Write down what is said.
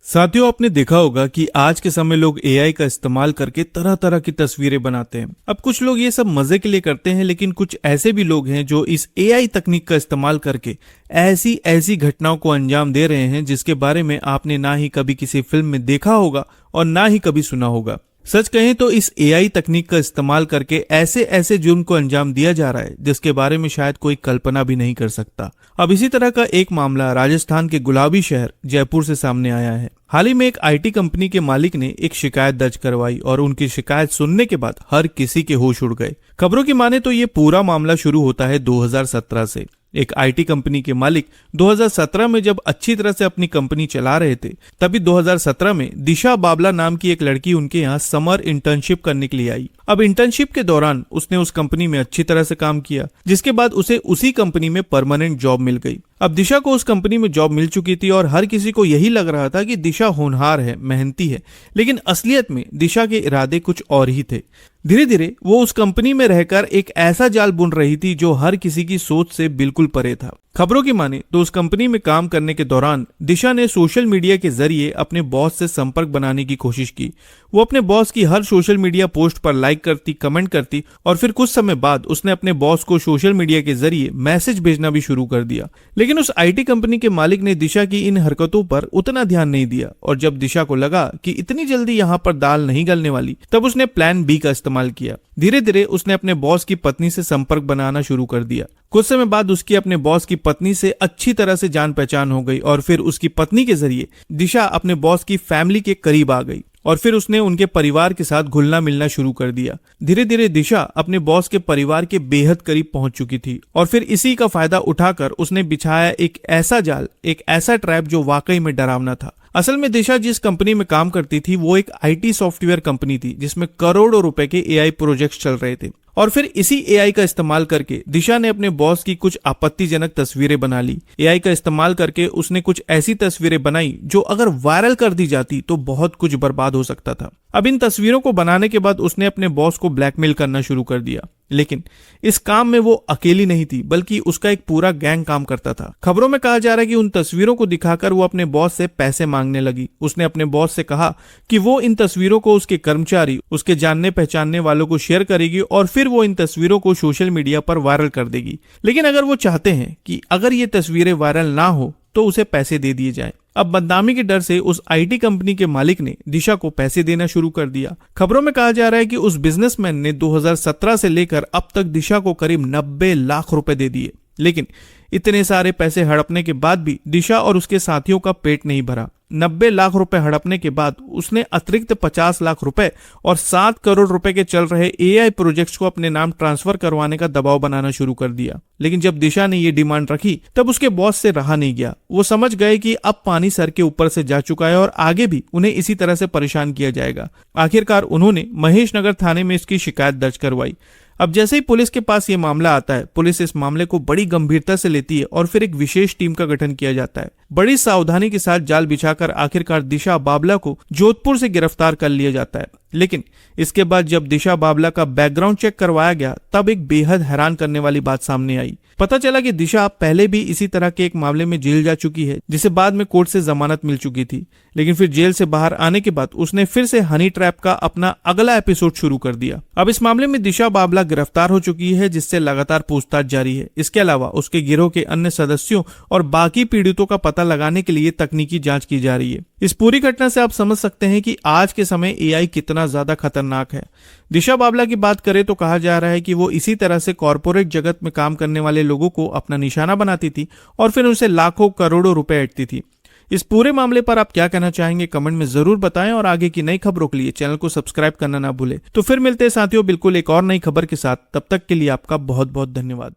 साथियों, आपने देखा होगा कि आज के समय लोग एआई का इस्तेमाल करके तरह तरह की तस्वीरें बनाते हैं। अब कुछ लोग ये सब मजे के लिए करते हैं, लेकिन कुछ ऐसे भी लोग हैं जो इस एआई तकनीक का इस्तेमाल करके ऐसी ऐसी घटनाओं को अंजाम दे रहे हैं जिसके बारे में आपने ना ही कभी किसी फिल्म में देखा होगा और ना ही कभी सुना होगा। सच कहें तो इस एआई तकनीक का इस्तेमाल करके ऐसे ऐसे जुर्म को अंजाम दिया जा रहा है जिसके बारे में शायद कोई कल्पना भी नहीं कर सकता। अब इसी तरह का एक मामला राजस्थान के गुलाबी शहर जयपुर से सामने आया है। हाल ही में एक आईटी कंपनी के मालिक ने एक शिकायत दर्ज करवाई और उनकी शिकायत सुनने के बाद हर किसी के होश उड़ गए। खबरों की माने तो ये पूरा मामला शुरू होता है 2017 से। एक आईटी कंपनी के मालिक 2017 में जब अच्छी तरह से अपनी कंपनी चला रहे थे, तभी 2017 में दिशा बाबला नाम की एक लड़की उनके यहाँ समर इंटर्नशिप करने के लिए आई। अब इंटर्नशिप के दौरान उसने उस कंपनी में अच्छी तरह से काम किया, जिसके बाद उसे उसी कंपनी में परमानेंट जॉब मिल गई। अब दिशा को उस कंपनी में जॉब मिल चुकी थी और हर किसी को यही लग रहा था कि दिशा होनहार है, मेहनती है, लेकिन असलियत में दिशा के इरादे कुछ और ही थे। धीरे धीरे वो उस कंपनी में रहकर एक ऐसा जाल बुन रही थी जो हर किसी की सोच से बिल्कुल परे था। खबरों की माने तो उस कंपनी में काम करने के दौरान दिशा ने सोशल मीडिया के जरिए अपने बॉस से संपर्क बनाने की कोशिश की। वो अपने बॉस की हर सोशल मीडिया पोस्ट पर लाइक करती, कमेंट करती और फिर कुछ समय बाद उसने अपने बॉस को सोशल मीडिया के जरिए मैसेज भेजना भी शुरू कर दिया। लेकिन उस आईटी कंपनी के मालिक ने दिशा की इन हरकतों पर उतना ध्यान नहीं दिया और जब दिशा को लगा कि इतनी जल्दी यहाँ पर दाल नहीं गलने वाली, तब उसने प्लान बी का इस्तेमाल किया। धीरे धीरे उसने अपने बॉस की पत्नी से संपर्क बनाना शुरू कर दिया। कुछ समय बाद उसकी अपने बॉस की पत्नी से अच्छी तरह से जान पहचान हो गई और फिर उसकी पत्नी के जरिए दिशा अपने बॉस की फैमिली के करीब आ गई और फिर उसने उनके परिवार के साथ घुलना मिलना शुरू कर दिया। धीरे धीरे दिशा अपने बॉस के परिवार के बेहद करीब पहुंच चुकी थी और फिर इसी का फायदा उठाकर उसने बिछाया एक ऐसा जाल, एक ऐसा ट्रैप जो वाकई में डरावना था। असल में दिशा जिस कंपनी में काम करती थी वो एक आईटी सॉफ्टवेयर कंपनी थी जिसमें करोड़ों रुपए के एआई प्रोजेक्ट्स चल रहे थे और फिर इसी एआई का इस्तेमाल करके दिशा ने अपने बॉस की कुछ आपत्तिजनक तस्वीरें बना ली। एआई का इस्तेमाल करके उसने कुछ ऐसी तस्वीरें बनाई जो अगर वायरल कर दी जाती तो बहुत कुछ बर्बाद हो सकता था। अब इन तस्वीरों को बनाने के बाद उसने अपने बॉस को ब्लैकमेल करना शुरू कर दिया, लेकिन इस काम में वो अकेली नहीं थी बल्कि उसका एक पूरा गैंग काम करता था। खबरों में कहा जा रहा है कि उन तस्वीरों को दिखाकर वो अपने बॉस से पैसे मांगने लगी। उसने अपने बॉस से कहा कि वो इन तस्वीरों को उसके कर्मचारी, उसके जानने पहचानने वालों को शेयर करेगी और फिर वो इन तस्वीरों को सोशल मीडिया पर वायरल कर देगी। लेकिन अगर वो चाहते हैं कि अगर ये तस्वीरें वायरल ना हो तो उसे पैसे दे दिए जाएं। अब बदनामी के डर से उस आईटी कंपनी के मालिक ने दिशा को पैसे देना शुरू कर दिया। खबरों में कहा जा रहा है कि उस बिजनेसमैन ने 2017 से लेकर अब तक दिशा को करीब 90 लाख रुपए दे दिए। लेकिन इतने सारे पैसे हड़पने के बाद भी दिशा और उसके साथियों का पेट नहीं भरा। 90 लाख रुपए हड़पने के बाद उसने अतिरिक्त 50 लाख रुपए और 7 करोड़ रुपए के चल रहे एआई प्रोजेक्ट्स को अपने नाम ट्रांसफर करवाने का दबाव बनाना शुरू कर दिया। लेकिन जब दिशा ने ये डिमांड रखी तब उसके बॉस से रहा नहीं गया। वो समझ गए कि अब पानी सर के ऊपर से जा चुका है और आगे भी उन्हें इसी तरह से परेशान किया जाएगा। आखिरकार उन्होंने महेश नगर थाने में इसकी शिकायत दर्ज करवाई। अब जैसे ही पुलिस के पास ये मामला आता है, पुलिस इस मामले को बड़ी गंभीरता से लेती है और फिर एक विशेष टीम का गठन किया जाता है। बड़ी सावधानी के साथ जाल बिछाकर आखिरकार दिशा बाबला को जोधपुर से गिरफ्तार कर लिया जाता है। लेकिन इसके बाद जब दिशा बाबला का बैकग्राउंड चेक करवाया गया तब एक बेहद हैरान करने वाली बात सामने आई। पता चला कि दिशा पहले भी इसी तरह के एक मामले में जेल जा चुकी है, जिसे बाद में कोर्ट से जमानत मिल चुकी थी। लेकिन फिर जेल से बाहर आने के बाद उसने फिर से हनी ट्रैप का अपना अगला एपिसोड शुरू कर दिया। अब इस मामले में दिशा बाबला गिरफ्तार हो चुकी है, जिससे लगातार पूछताछ जारी है। इसके अलावा उसके गिरोह के अन्य सदस्यों और बाकी पीड़ितों का पता लगाने के लिए तकनीकी जांच की जा रही है। इस पूरी घटना से आप समझ सकते हैं कि आज के समय एआई कितना ज्यादा खतरनाक है। दिशा बाबला की बात करें तो कहा जा रहा है कि वो इसी तरह से कॉर्पोरेट जगत में काम करने वाले लोगों को अपना निशाना बनाती थी और फिर उनसे लाखों करोड़ों रुपए ऐंठती थी। इस पूरे मामले पर आप क्या कहना चाहेंगे, कमेंट में जरूर बताएं और आगे की नई खबरों के लिए चैनल को सब्सक्राइब करना ना भूलें। तो फिर मिलते हैं साथियों बिल्कुल एक और नई खबर के साथ। तब तक के लिए आपका बहुत बहुत धन्यवाद।